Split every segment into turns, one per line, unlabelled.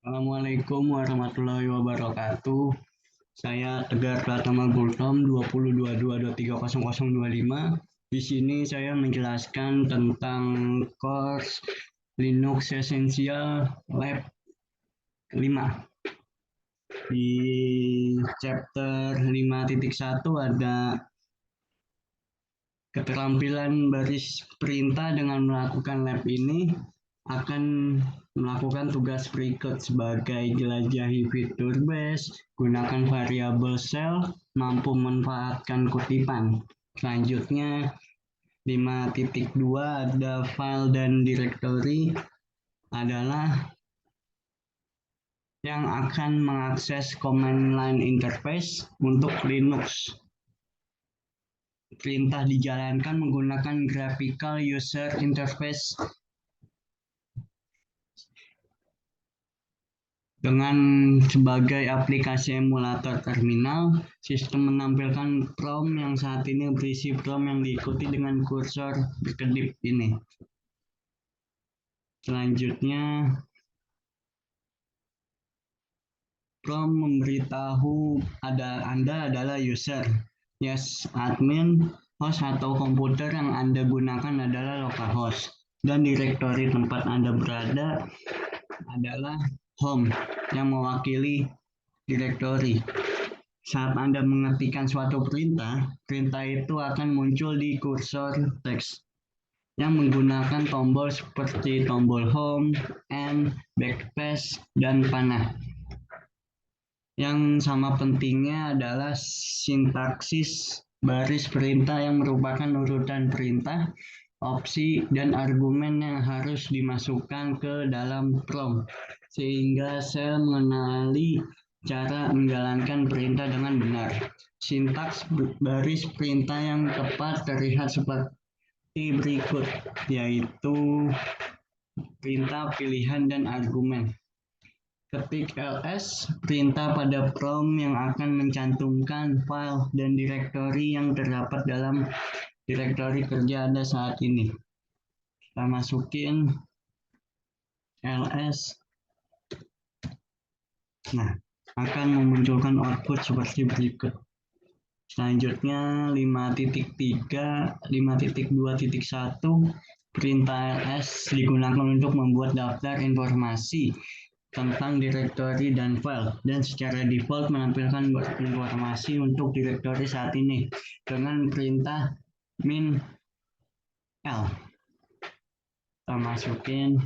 Assalamualaikum warahmatullahi wabarakatuh. Saya Tegar Pratama Gultom 2022-230025. Di sini saya menjelaskan tentang course Linux Essential Lab 5. Di chapter 5.1 ada keterampilan baris perintah. Dengan melakukan lab ini akan melakukan tugas berikut sebagai jelajahi fitur base, gunakan variabel shell, mampu memanfaatkan kutipan. Selanjutnya 5.2 ada file dan directory adalah yang akan mengakses command line interface untuk Linux. Perintah dijalankan menggunakan graphical user interface dengan sebagai aplikasi emulator terminal. Sistem menampilkan prompt yang saat ini berisi prompt yang diikuti dengan kursor berkedip ini. Selanjutnya, prompt memberitahu Anda adalah user. Yes, admin, host atau komputer yang Anda gunakan adalah localhost. Dan direktori tempat Anda berada adalah home yang mewakili direktori. Saat Anda mengetikkan suatu perintah itu akan muncul di kursor teks yang menggunakan tombol seperti tombol home, end, backspace, dan panah. Yang sama pentingnya adalah sintaksis baris perintah yang merupakan urutan perintah, opsi, dan argumen yang harus dimasukkan ke dalam prompt, sehingga sel mengenali cara menjalankan perintah dengan benar. Sintaks baris perintah yang tepat terlihat seperti berikut, yaitu perintah, pilihan, dan argumen. Ketik ls, perintah pada prompt yang akan mencantumkan file dan direktori yang terdapat dalam direktori kerja Anda saat ini. Kita masukin ls. Nah, akan memunculkan output seperti berikut. Selanjutnya 5.3, 5.2.1, perintah ls digunakan untuk membuat daftar informasi tentang direktori dan file, dan secara default menampilkan informasi untuk direktori saat ini dengan perintah min l. Kita masukin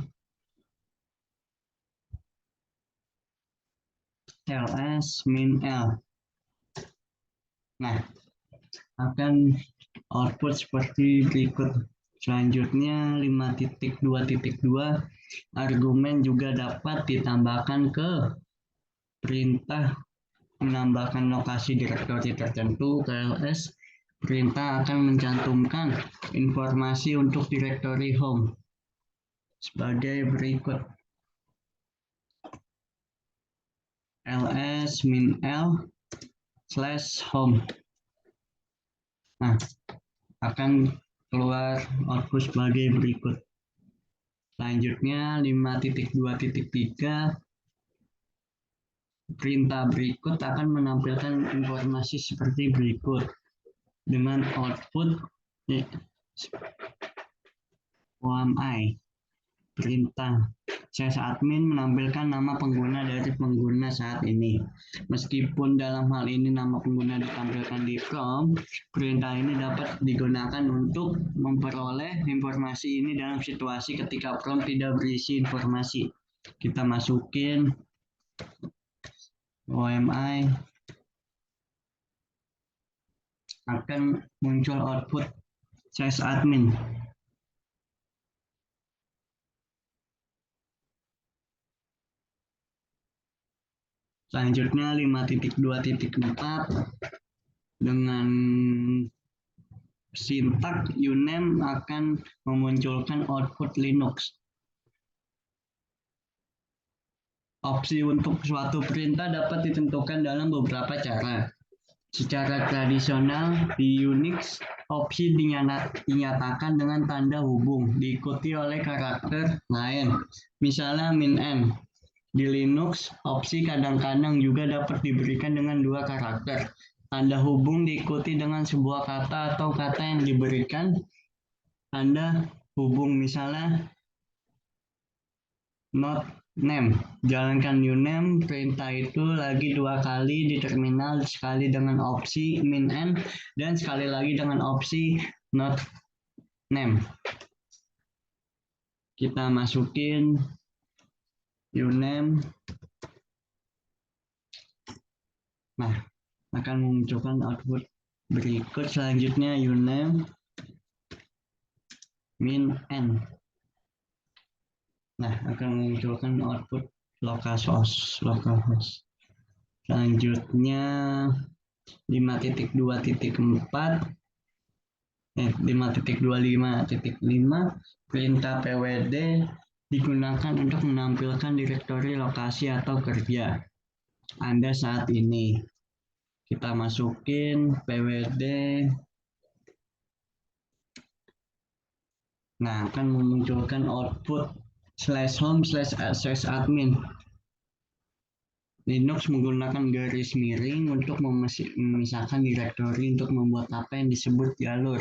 ls min l. Nah, akan output seperti berikut. Selanjutnya 5.2.2, argumen juga dapat ditambahkan ke perintah menambahkan lokasi direktori tertentu ke ls. Perintah akan mencantumkan informasi untuk direktori home sebagai berikut. ls min l / home. Nah, akan keluar output sebagai berikut. Selanjutnya 5.2.3, perintah berikut akan menampilkan informasi seperti berikut dengan output OMI. Perintah sysadmin menampilkan nama pengguna dari pengguna saat ini. Meskipun dalam hal ini nama pengguna ditampilkan di prompt, perintah ini dapat digunakan untuk memperoleh informasi ini dalam situasi ketika prompt tidak berisi informasi. Kita masukin OMI, akan muncul output sysadmin. Selanjutnya 5.2.4 dengan sintak uname akan memunculkan output Linux. Opsi untuk suatu perintah dapat ditentukan dalam beberapa cara. Secara tradisional di Unix, opsi dinyatakan dengan tanda hubung diikuti oleh karakter lain, misalnya min n. Di Linux, opsi kadang-kadang juga dapat diberikan dengan dua karakter. Tanda hubung diikuti dengan sebuah kata atau kata yang diberikan tanda hubung, misalnya not name. Jalankan new name, perintah itu lagi dua kali di terminal, sekali dengan opsi min n dan sekali lagi dengan opsi not name. Kita masukin new name. Nah, akan memunculkan output berikut. Selanjutnya uname min n. Nah, akan memunculkan output localhost. Selanjutnya 5.2.4 5.25.5 perintah pwd digunakan untuk menampilkan direktori lokasi atau kerja Anda saat ini. Kita masukin pwd. Nah, akan memunculkan output /home/admin. Linux menggunakan garis miring untuk memisahkan direktori untuk membuat apa yang disebut jalur,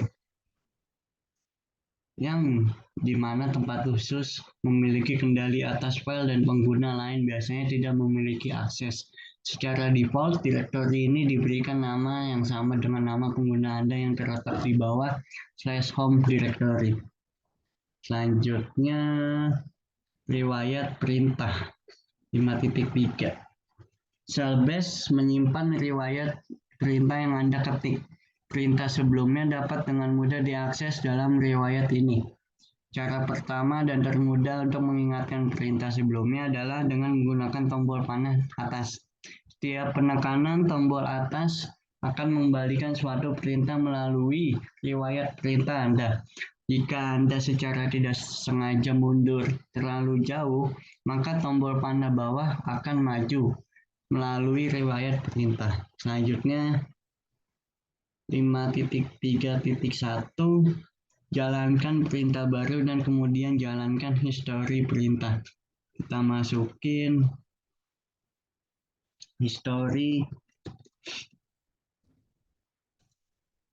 yang dimana tempat khusus memiliki kendali atas file dan pengguna lain biasanya tidak memiliki akses. Secara default, direktori ini diberikan nama yang sama dengan nama pengguna Anda yang terletak di bawah /home directory. Selanjutnya, riwayat perintah 5.3. Cellbase menyimpan riwayat perintah yang Anda ketik. Perintah sebelumnya dapat dengan mudah diakses dalam riwayat ini. Cara pertama dan termudah untuk mengingatkan perintah sebelumnya adalah dengan menggunakan tombol panah atas. Setiap penekanan tombol atas akan mengembalikan suatu perintah melalui riwayat perintah Anda. Jika Anda secara tidak sengaja mundur terlalu jauh, maka tombol panah bawah akan maju melalui riwayat perintah. Selanjutnya 5.3.1 jalankan perintah baru dan kemudian jalankan histori perintah. Kita masukin histori.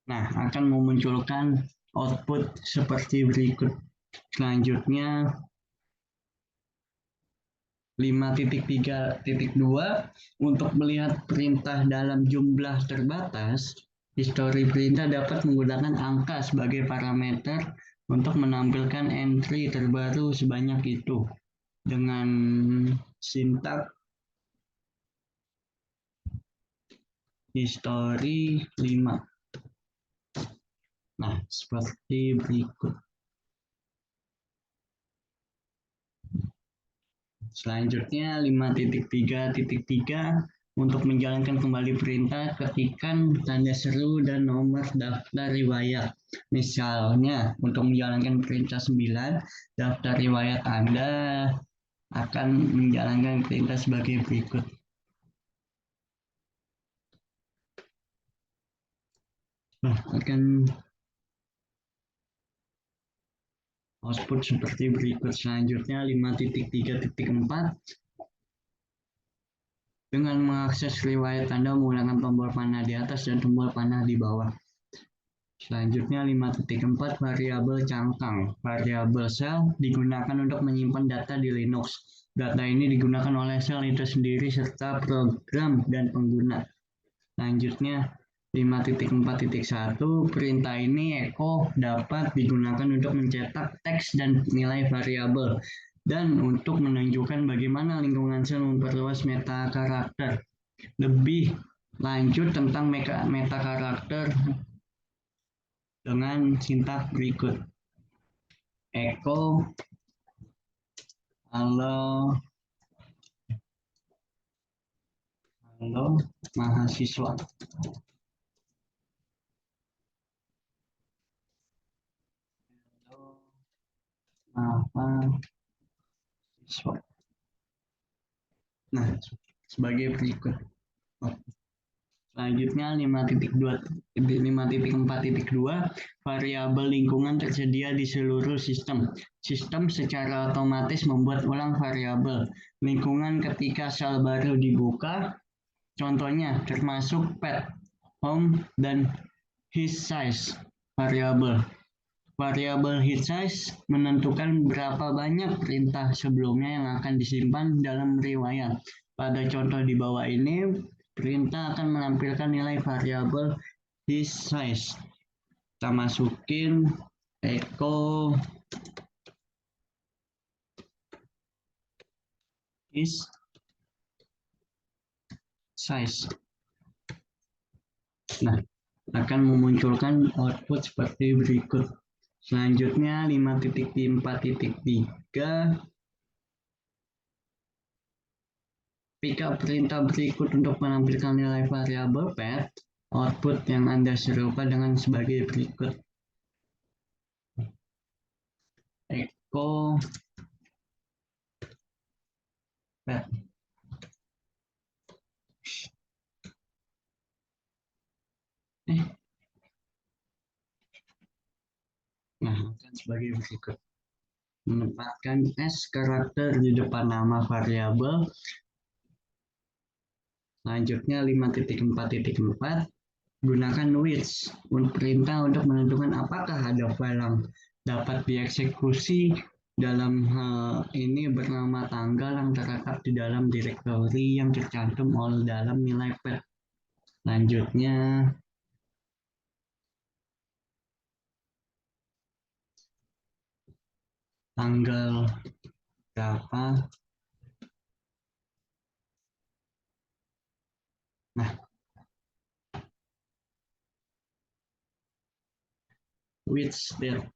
Nah, akan memunculkan output seperti berikut. Selanjutnya 5.3.2 untuk melihat perintah dalam jumlah terbatas, histori perintah dapat menggunakan angka sebagai parameter untuk menampilkan entry terbaru sebanyak itu dengan sintaks histori 5. Nah, seperti berikut. Selanjutnya 5.3.3 untuk menjalankan kembali perintah, ketikkan tanda seru dan nomor daftar riwayat. Misalnya, untuk menjalankan perintah 9, daftar riwayat Anda akan menjalankan perintah sebagai berikut. Nah, akan output seperti berikut. Selanjutnya 5.3.4 dengan mengakses riwayat Anda menggunakan tombol panah di atas dan tombol panah di bawah. Selanjutnya 5.4 variabel cangkang. Variabel cell digunakan untuk menyimpan data di Linux. Data ini digunakan oleh sel itu sendiri serta program dan pengguna. Selanjutnya 5.4.1 perintah ini echo dapat digunakan untuk mencetak teks dan nilai variabel dan untuk menunjukkan bagaimana lingkungan sel memperluas meta karakter. Lebih lanjut tentang meta karakter dengan sintaks berikut. Echo halo mahasiswa. Mahasiswa. Nah, sebagai berikut. Selanjutnya 5.4.2 variabel lingkungan tersedia di seluruh sistem. Sistem secara otomatis membuat ulang variabel lingkungan ketika sel baru dibuka. Contohnya termasuk pet, home, dan his size variabel. Variabel hit size menentukan berapa banyak perintah sebelumnya yang akan disimpan dalam riwayat. Pada contoh di bawah ini, perintah akan menampilkan nilai variabel his size. Kita masukin echo his size. Nah, akan memunculkan output seperti berikut. Selanjutnya 5.4.3 Jika perintah berikut untuk menampilkan nilai variabel pet, output yang Anda serupa dengan sebagai berikut. Echo pet. Nah, akan sebagai berikut. Menempatkan S karakter di depan nama variabel. Selanjutnya 5.4.4 gunakan which perintah untuk menentukan apakah ada file yang dapat dieksekusi. Dalam hal ini bernama tanggal yang terletak di dalam direktori yang tercantum oleh dalam nilai pet. Selanjutnya tanggal berapa. Nah, which date.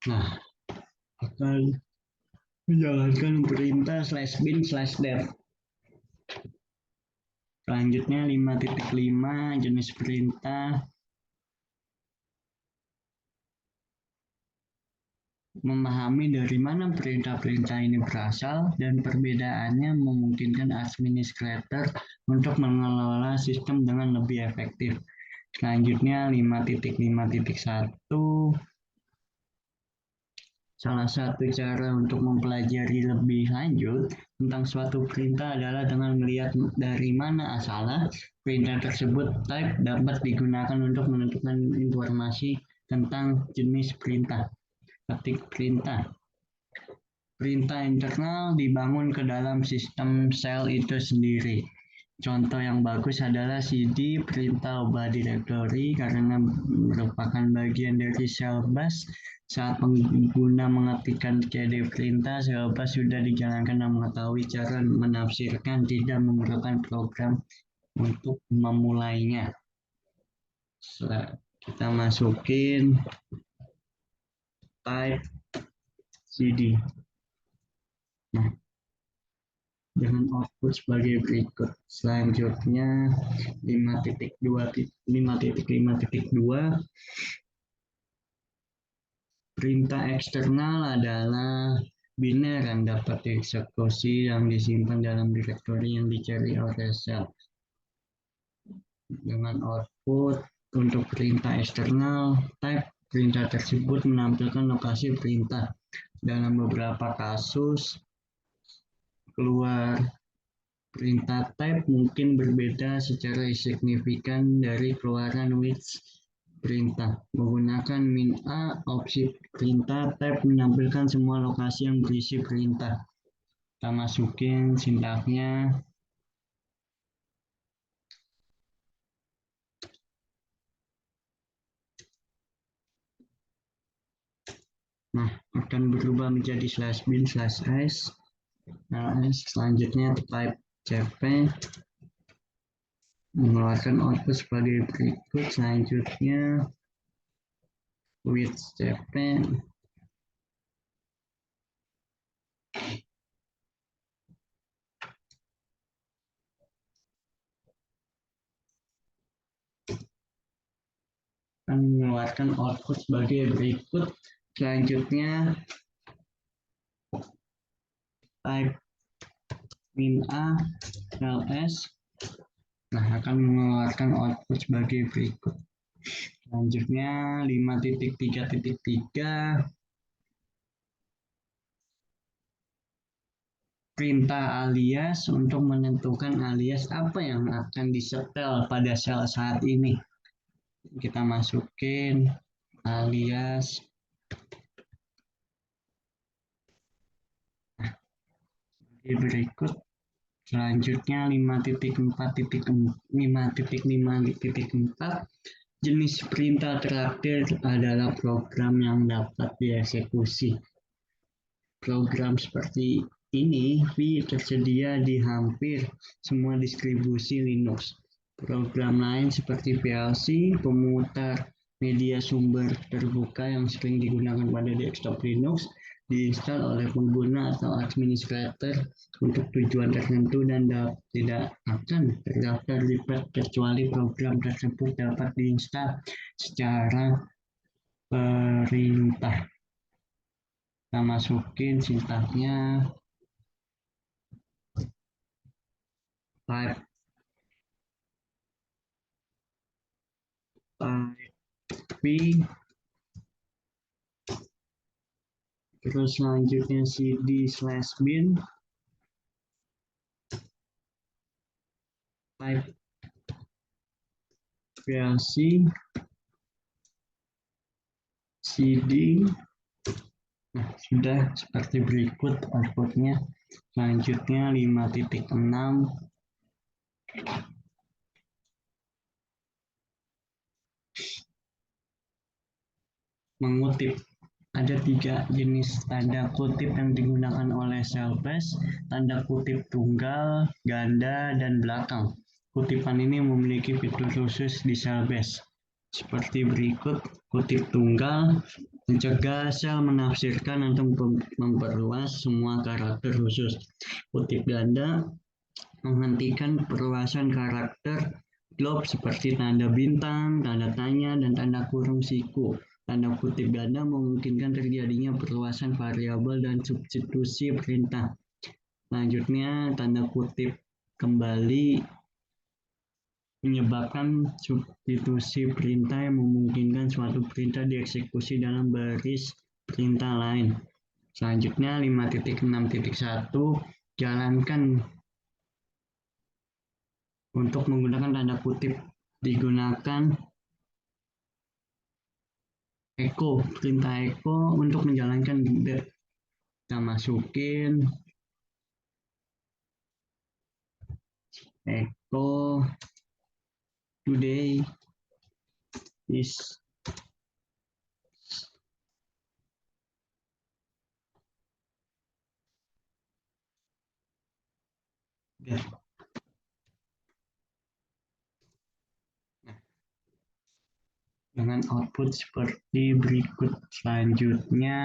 Nah, akan menjalankan perintah /bin/dev. Selanjutnya 5.5 jenis perintah memahami dari mana perintah-perintah ini berasal dan perbedaannya memungkinkan administrator untuk mengelola sistem dengan lebih efektif. Selanjutnya 5.5.1 salah satu cara untuk mempelajari lebih lanjut tentang suatu perintah adalah dengan melihat dari mana asalnya. Perintah tersebut type dapat digunakan untuk menentukan informasi tentang jenis perintah. Ketik perintah. Perintah internal dibangun ke dalam sistem sel itu sendiri. Contoh yang bagus adalah cd perintah ubah direktori karena merupakan bagian dari sel bus. Saat pengguna mengetikkan cd perintah, sel bus sudah dijalankan dan mengetahui cara menafsirkan, tidak memerlukan program untuk memulainya. Setelah kita masukin type cd. Nah, dengan output sebagai berikut. Selanjutnya 5.5.2 perintah eksternal adalah biner yang dapat dieksekusi yang disimpan dalam direktori yang dicari oleh sel. Dengan output untuk perintah eksternal, type perintah tersebut menampilkan lokasi perintah. Dalam beberapa kasus, keluar perintah type mungkin berbeda secara signifikan dari keluaran which perintah. Menggunakan min A, opsi perintah type menampilkan semua lokasi yang berisi perintah. Kita masukin sintaknya. Nah, akan berubah menjadi /bin/s. Nah, selanjutnya type cp mengeluarkan output sebagai berikut. Selanjutnya with Japan. Akan mengeluarkan output sebagai berikut. Selanjutnya type min A ls, nah akan mengeluarkan output sebagai berikut. Selanjutnya 5.3.3 perintah alias untuk menentukan alias apa yang akan disetel pada sel saat ini. Kita masukin alias berikut. Selanjutnya 5.4.5.4 jenis perintah terakhir adalah program yang dapat dieksekusi. Program seperti ini tersedia di hampir semua distribusi Linux. Program lain seperti VLC, pemutar media sumber terbuka yang sering digunakan pada desktop Linux, diinstal oleh pengguna atau administrator untuk tujuan tertentu dan tidak akan terdaftar di pad kecuali program tersebut dapat diinstal secara perintah. Kita masukin sintaksnya type p, terus selanjutnya cd/bin type vlc cd. Nah, sudah seperti berikut outputnya. Selanjutnya 5.6 mengutip. Ada 3 jenis tanda kutip yang digunakan oleh Shellbash: tanda kutip tunggal, ganda, dan belakang. Kutipan ini memiliki fitur khusus di Shellbash seperti berikut. Kutip tunggal mencegah shell menafsirkan atau memperluas semua karakter khusus. Kutip ganda menghentikan perluasan karakter glob seperti tanda bintang, tanda tanya, dan tanda kurung siku. Tanda kutip ganda memungkinkan terjadinya perluasan variabel dan substitusi perintah. Selanjutnya, tanda kutip kembali menyebabkan substitusi perintah yang memungkinkan suatu perintah dieksekusi dalam baris perintah lain. Selanjutnya 5.6.1 jalankan untuk menggunakan tanda kutip digunakan echo, perintah echo untuk menjalankan that. Kita masukin echo today is dead. Dengan output seperti berikut. Selanjutnya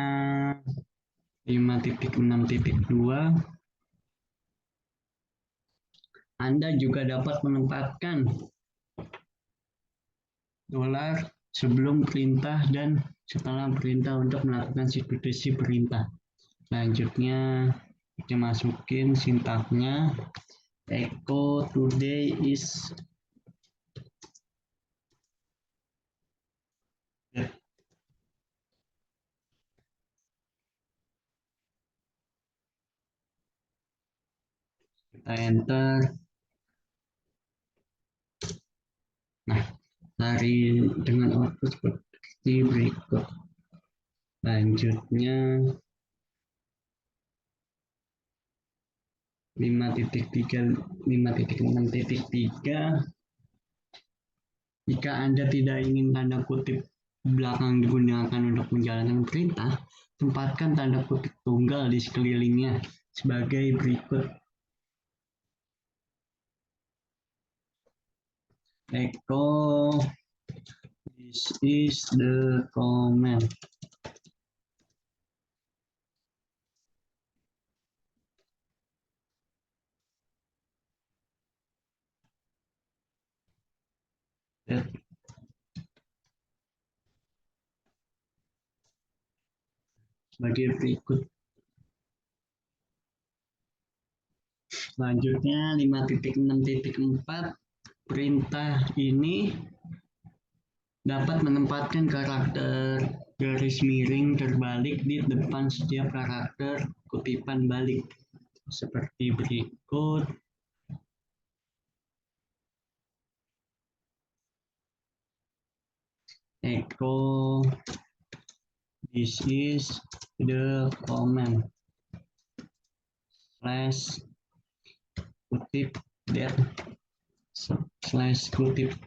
5.6.2 Anda juga dapat menempatkan $ sebelum perintah dan setelah perintah untuk melakukan substitusi perintah. Selanjutnya kita masukin sintaksnya echo today is dead. Kita enter. Nah, dengan output seperti berikut. Selanjutnya 5.6.3 jika Anda tidak ingin tanda kutip belakang digunakan untuk menjalankan perintah, tempatkan tanda kutip tunggal di sekelilingnya sebagai berikut. Echo This is the comment. That sebagai berikut. Selanjutnya 5.6.4 perintah ini dapat menempatkan karakter garis miring terbalik di depan setiap karakter kutipan balik seperti berikut. Echo, this is the comment slash kutip that slash kutip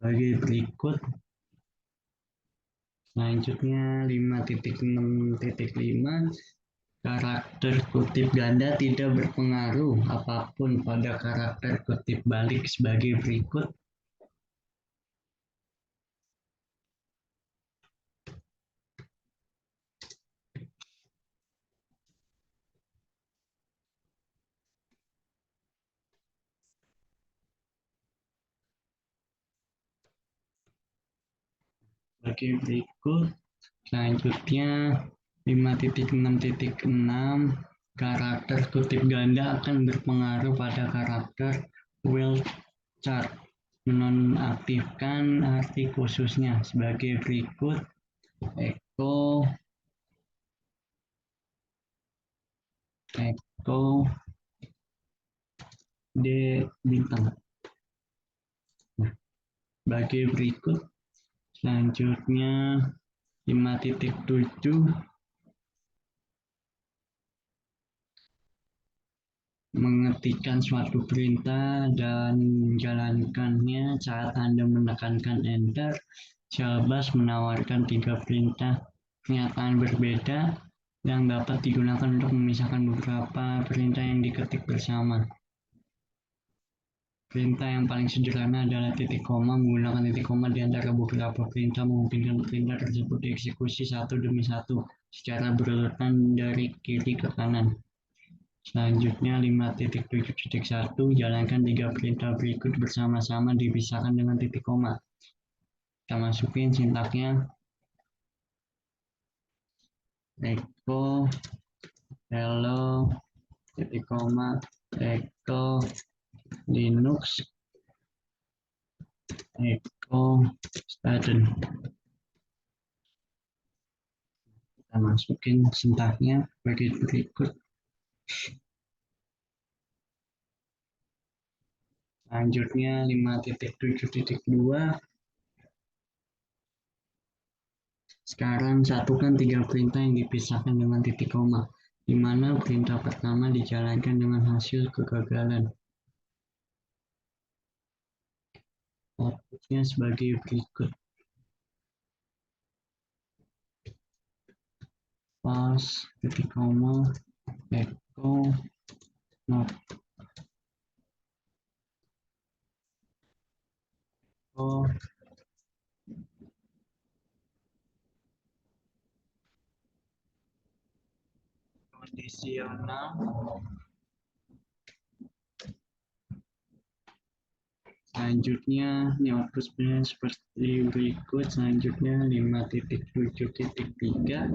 sebagai berikut. Selanjutnya 5.6.5 karakter kutip ganda tidak berpengaruh apapun pada karakter kutip balik sebagai berikut. Sebagai berikut. Selanjutnya 5.6.6 karakter kutip ganda akan berpengaruh pada karakter wildcard. Menonaktifkan arti khususnya sebagai berikut. Echo D bintang. Nah, sebagai berikut. Selanjutnya 5.7 mengetikkan suatu perintah dan menjalankannya saat Anda menekankan Enter. Syllabus menawarkan 3 perintah pernyataan berbeda yang dapat digunakan untuk memisahkan beberapa perintah yang diketik bersama. Perintah yang paling sederhana adalah titik koma. Menggunakan titik koma di antara beberapa perintah memungkinkan perintah tersebut dieksekusi satu demi satu secara berurutan dari kiri ke kanan. Selanjutnya 5.7.1 jalankan 3 perintah berikut bersama-sama dipisahkan dengan titik koma. Kita masukin sintaknya. Echo hello titik koma echo Linux echo student. Kita masukin sintaknya sebagai berikut. Selanjutnya 5.7.2 sekarang satukan 3 perintah yang dipisahkan dengan titik koma, di mana perintah pertama dijalankan dengan hasil kegagalan. Outputnya sebagai berikut. Pas titik koma echo not echo kondisional. Selanjutnya ini outputnya seperti berikut. Selanjutnya 5.7.3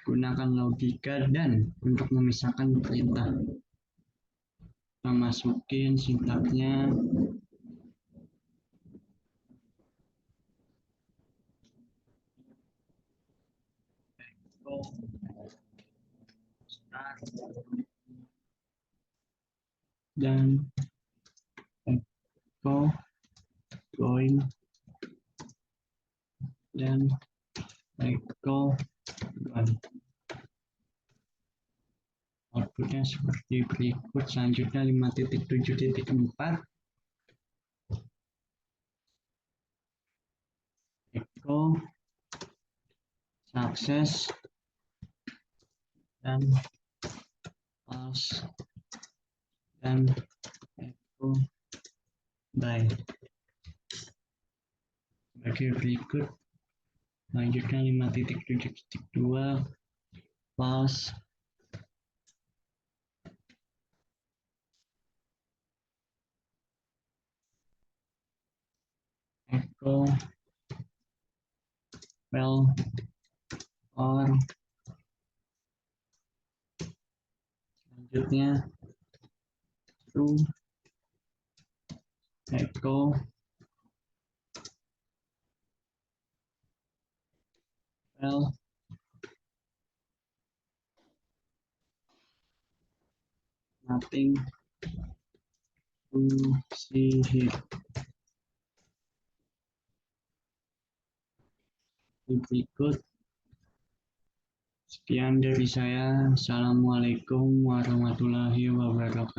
gunakan logika dan untuk memisahkan perintah. Kita masukin sintaknya. Dan echo going dan echo one. Outputnya seperti berikut. Selanjutnya 5.7.4 echo sukses dan false dan echo bye. Oke, berikut lanjutkan 5.7.2 plus echo well or selanjutnya true echo well nothing to see here. Berikut sekian dari saya. Assalamualaikum warahmatullahi wabarakatuh.